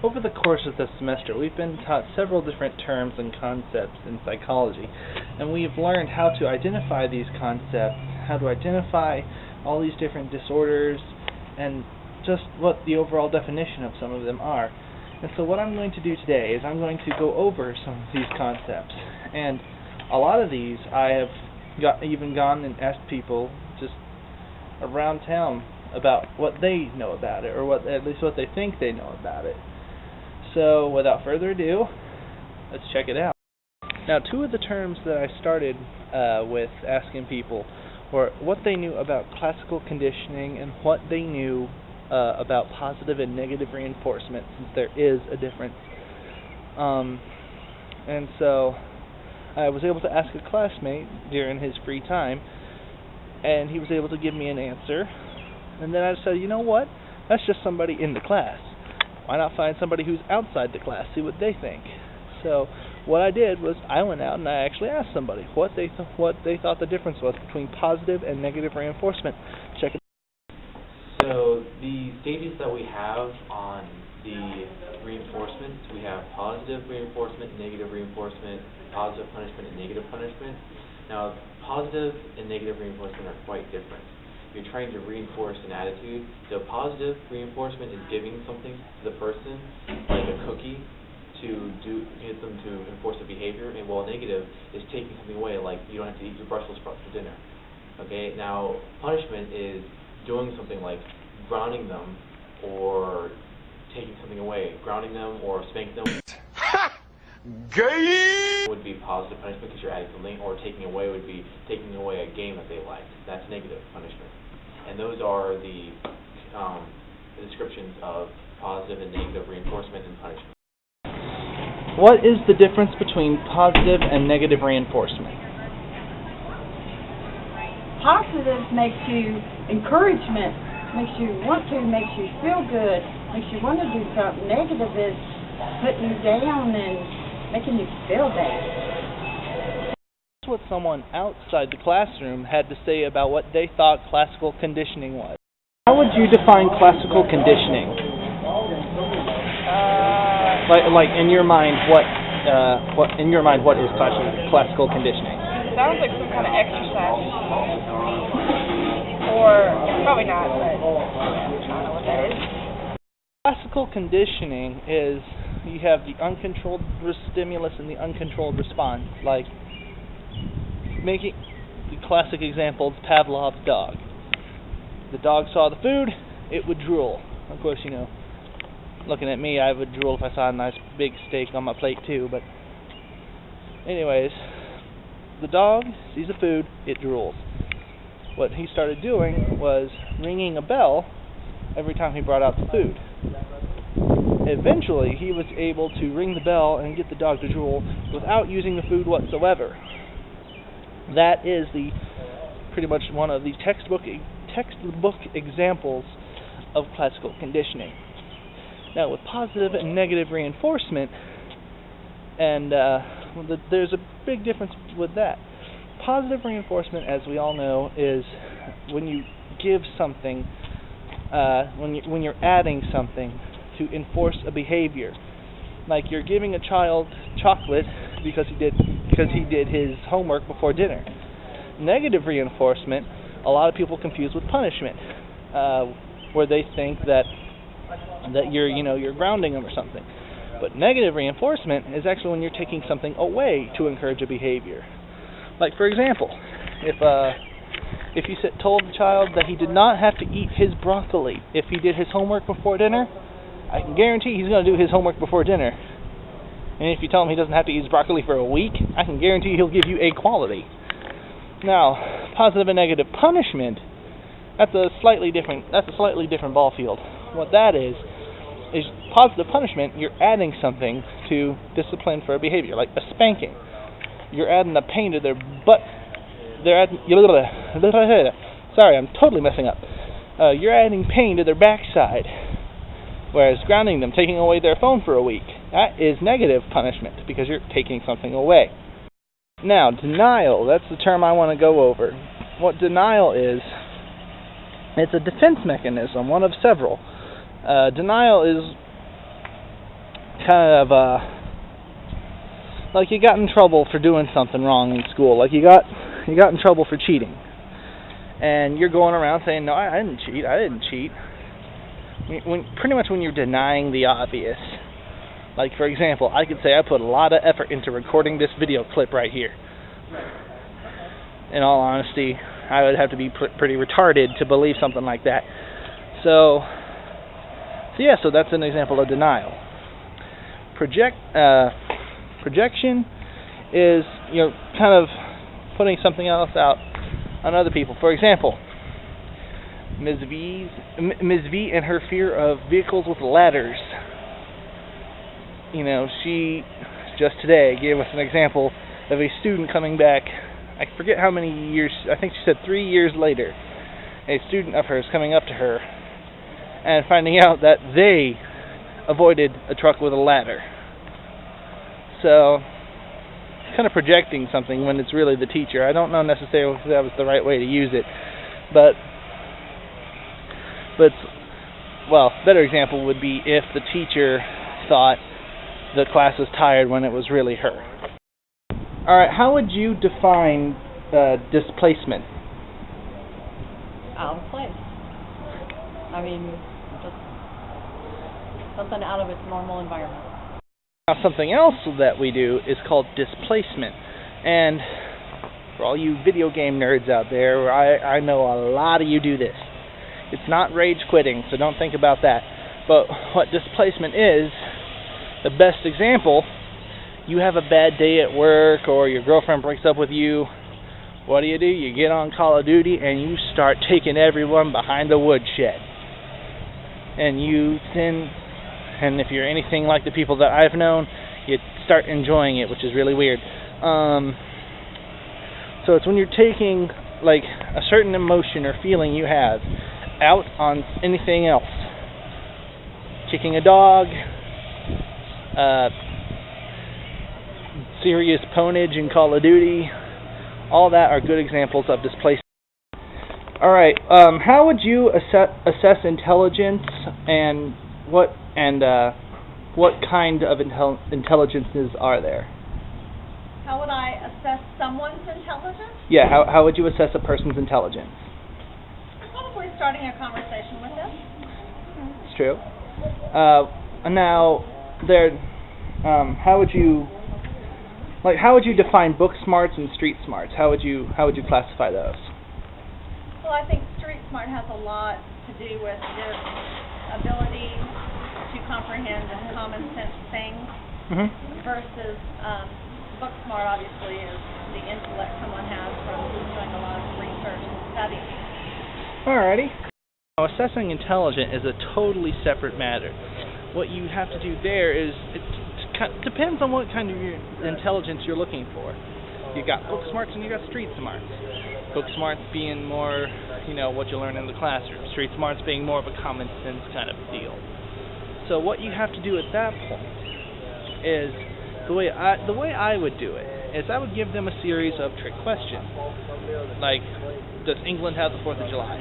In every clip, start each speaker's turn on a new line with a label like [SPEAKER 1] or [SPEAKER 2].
[SPEAKER 1] over the course of this semester, we've been taught several different terms and concepts in psychology, and we've learned how to identify these concepts, how to identify all these different disorders, and just what the overall definition of some of them are. And so what I'm going to do today is I'm going to go over some of these concepts, and a lot of these I have even gone and asked people just around town about what they know about it, or at least what they think they know about it. So without further ado, let's check it out. Now, two of the terms that I started with asking people were what they knew about classical conditioning and what they knew about positive and negative reinforcement, since there is a difference. And so I was able to ask a classmate during his free time, and he was able to give me an answer. And then I said, you know what? That's just somebody in the class. Why not find somebody who's outside the class, see what they think? So what I did was I went out and I actually asked somebody what they thought the difference was between positive and negative reinforcement. Check it out.
[SPEAKER 2] So the stages that we have on the reinforcements, we have positive reinforcement, negative reinforcement, positive punishment, and negative punishment. Now, positive and negative reinforcement are quite different. You're trying to reinforce an attitude. So positive reinforcement is giving something to the person, like a cookie, to get them to enforce a behavior, and while negative is taking something away, like you don't have to eat your Brussels sprouts for dinner. Okay, now punishment is doing something like grounding them or taking something away. Grounding them or spanking them would be positive punishment because you're adding something, or taking away would be taking away a game that they liked. That's negative punishment. And those are the descriptions of positive and negative reinforcement and punishment.
[SPEAKER 1] What is the difference between positive and negative reinforcement?
[SPEAKER 3] Positive makes you encouragement, makes you want to, makes you feel good, makes you want to do something. Negative is putting you down and making you feel bad.
[SPEAKER 1] What someone outside the classroom had to say about what they thought classical conditioning was. How would you define classical conditioning? Like in your mind, what is classical conditioning?
[SPEAKER 4] Sounds like some kind of exercise, or probably not, but I don't know what that is.
[SPEAKER 1] Classical conditioning is you have the uncontrolled stimulus and the uncontrolled response, like making the classic example, Pavlov's dog. The dog saw the food, it would drool. Of course, you know, looking at me, I would drool if I saw a nice big steak on my plate too, but anyways, the dog sees the food, it drools. What he started doing was ringing a bell every time he brought out the food. Eventually, he was able to ring the bell and get the dog to drool without using the food whatsoever. That is pretty much one of the textbook examples of classical conditioning. Now, with positive and negative reinforcement, and there's a big difference with that. Positive reinforcement, as we all know, is when you give something, when you're adding something to enforce a behavior. Like you're giving a child chocolate because he did his homework before dinner. Negative reinforcement, a lot of people confuse with punishment, where they think that you're grounding them or something. But negative reinforcement is actually when you're taking something away to encourage a behavior. Like, for example, if you told the child that he did not have to eat his broccoli if he did his homework before dinner, I can guarantee he's going to do his homework before dinner. And if you tell him he doesn't have to eat his broccoli for a week, I can guarantee he'll give you a quality. Now, positive and negative punishment, that's a slightly different ball field. What that is positive punishment, you're adding something to discipline for a behavior, like a spanking. You're adding the pain to their butt. Sorry, I'm totally messing up. You're adding pain to their backside. Whereas grounding them, taking away their phone for a week, that is negative punishment because you're taking something away. Now, denial, that's the term I want to go over. What denial is, it's a defense mechanism, one of several. Denial is kind of like you got in trouble for doing something wrong in school. Like you got in trouble for cheating, and you're going around saying, "No, I didn't cheat. I didn't cheat." Pretty much when you're denying the obvious. Like, for example, I could say I put a lot of effort into recording this video clip right here. In all honesty, I would have to be pretty retarded to believe something like that. So that's an example of denial. Projection is, kind of putting something else out on other people. For example, Ms. V and her fear of vehicles with ladders. She just today gave us an example of a student coming back, I forget how many years, I think she said 3 years later, a student of hers coming up to her and finding out that they avoided a truck with a ladder. So, kind of projecting something when it's really the teacher. I don't know necessarily if that was the right way to use it, but better example would be if the teacher thought the class was tired when it was really her. Alright, how would you define displacement?
[SPEAKER 5] Out of place. I mean, just something out of its normal environment.
[SPEAKER 1] Now, something else that we do is called displacement. And for all you video game nerds out there, I know a lot of you do this. It's not rage quitting, so don't think about that. But what displacement is, the best example, you have a bad day at work or your girlfriend breaks up with you. What do? You get on Call of Duty and you start taking everyone behind the woodshed. And and if you're anything like the people that I've known, you start enjoying it, which is really weird. So it's when you're taking like a certain emotion or feeling you have out on anything else. Kicking a dog, serious ponage in Call of Duty, all that are good examples of displacement. Alright, how would you assess intelligence, and what kind of intelligences are there?
[SPEAKER 4] How would I assess someone's intelligence?
[SPEAKER 1] Yeah, how would you assess a person's intelligence?
[SPEAKER 4] Probably starting a conversation with them.
[SPEAKER 1] It's true. Now, how would you define book smarts and street smarts? How would you classify those?
[SPEAKER 4] Well, I think street smart has a lot to do with their ability to comprehend common sense things versus book smart obviously is the intellect someone has from doing a lot of research and studying.
[SPEAKER 1] Alrighty. Now, assessing intelligence is a totally separate matter. What you have to do there is, it depends on what kind of intelligence you're looking for. You got book smarts and you got street smarts. Book smarts being more, what you learn in the classroom. Street smarts being more of a common sense kind of deal. So what you have to do at that point is, the way I would do it is I would give them a series of trick questions. Like, does England have the 4th of July?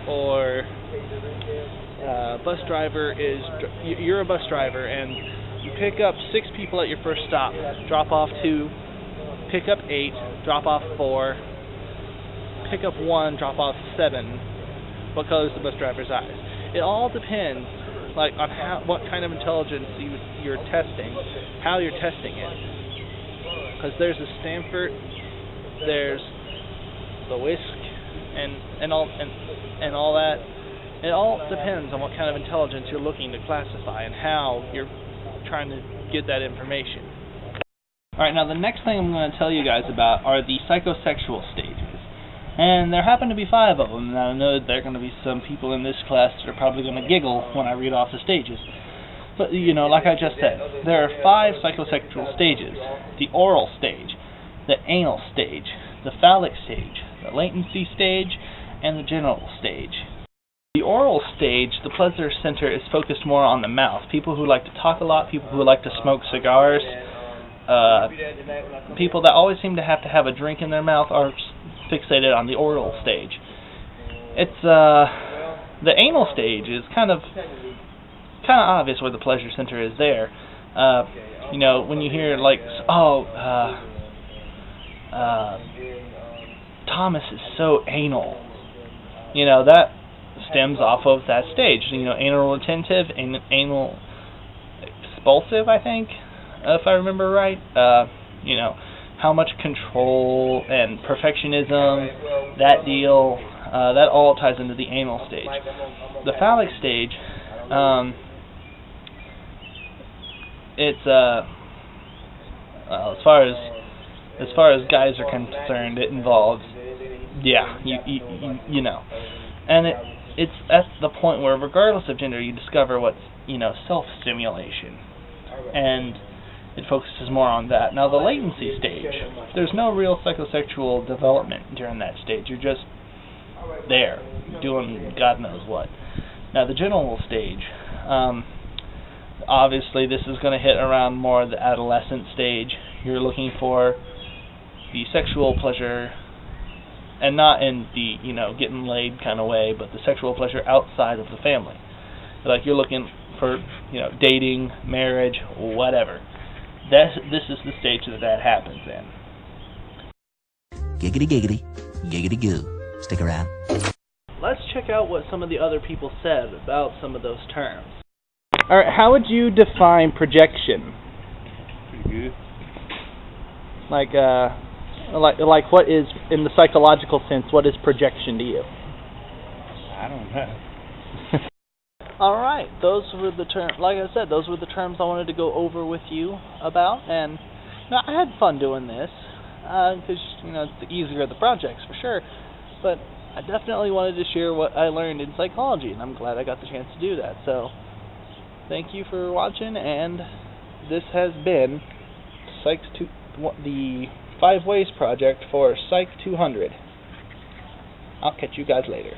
[SPEAKER 1] Or bus driver you're a bus driver and you pick up 6 people at your first stop, drop off 2, pick up 8, drop off 4, pick up 1, drop off 7. What color is the bus driver's eyes? It all depends, like, on what kind of intelligence you're testing, how you're testing it. Because there's a Stanford, there's the whisk, and all that. It all depends on what kind of intelligence you're looking to classify and how you're trying to get that information. Alright, now the next thing I'm going to tell you guys about are the psychosexual stages. And there happen to be 5 of them. Now I know that there are going to be some people in this class that are probably going to giggle when I read off the stages. But, like I just said, there are 5 psychosexual stages. The oral stage, the anal stage, the phallic stage, the latency stage, and the genital stage. The oral stage, the pleasure center is focused more on the mouth. People who like to talk a lot, people who like to smoke cigars, people that always seem to have a drink in their mouth are fixated on the oral stage. It's the anal stage is kind of obvious where the pleasure center is there, You know, when you hear like, Thomas is so anal, you know, that stems off of that stage. You know, anal retentive and anal expulsive, I think, if I remember right. You know, how much control and perfectionism, that deal, that all ties into the anal stage. The phallic stage, it's as far as guys are concerned, it involves, you know, and it's at the point where, regardless of gender, you discover what's, you know, self-stimulation, and it focuses more on that. Now, the latency stage, there's no real psychosexual development during that stage. You're just there, doing God knows what. Now, the genital stage, obviously this is going to hit around more the adolescent stage. You're looking for the sexual pleasure, and not in the, you know, getting laid kind of way, but the sexual pleasure outside of the family. Like, you're looking for, you know, dating, marriage, whatever. This is the stage that happens in.
[SPEAKER 6] Giggity giggity, giggity goo. Stick around.
[SPEAKER 1] Let's check out what some of the other people said about some of those terms. Alright, how would you define projection?
[SPEAKER 7] Pretty good.
[SPEAKER 1] Like what is, in the psychological sense, what is projection to you?
[SPEAKER 7] I don't know.
[SPEAKER 1] Alright, those were the terms, like I said, those were the terms I wanted to go over with you about, and you know, I had fun doing this, because, you know, it's easier the projects, for sure, but I definitely wanted to share what I learned in psychology, and I'm glad I got the chance to do that. So, thank you for watching, and this has been the 5 Ways project for Psych 200. I'll catch you guys later.